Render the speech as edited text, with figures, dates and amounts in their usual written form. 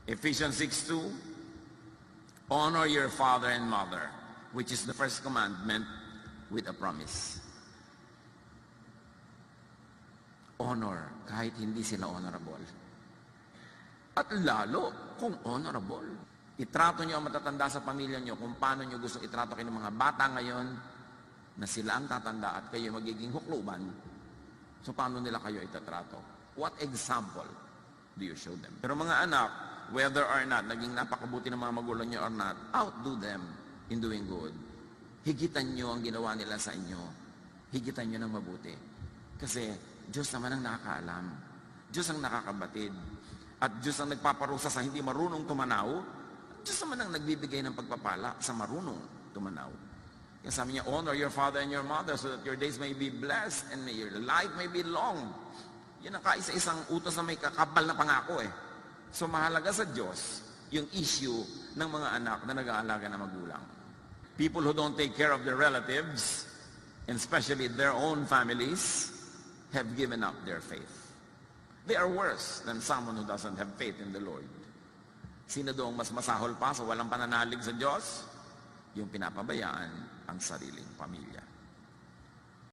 Ephesians 6:2, honor your father and mother, which is the first commandment with a promise. Honor, kahit hindi sila honorable. At lalo kung honorable. Itrato nyo ang matatanda sa pamilya nyo kung paano nyo gusto itrato kayo ng mga bata ngayon na sila ang tatanda at kayo magiging hukluban. So paano nila kayo itatrato? What example do you show them? Pero mga anak, whether or not naging napakabuti ng mga magulang nyo or not, outdo them in doing good. Higitan nyo ang ginawa nila sa inyo. Higitan nyo ng mabuti. Kasi Diyos naman ang nakakaalam. Diyos ang nakakabatid. At Diyos ang nagpaparusa sa hindi marunong tumanaw. Diyos naman ang nagbibigay ng pagpapala sa marunong tumanaw. Kaya sabi niya, honor your father and your mother so that your days may be blessed and may your life may be long. Yan ang kaisa-isang utos na may kakabal na pangako eh. So mahalaga sa Diyos yung issue ng mga anak na nag-aalaga na magulang. People who don't take care of their relatives, and especially their own families, have given up their faith. They are worse than someone who doesn't have faith in the Lord. Sino doong mas masahol pa sa walang pananalig sa Diyos? Yung pinapabayaan ang sariling pamilya.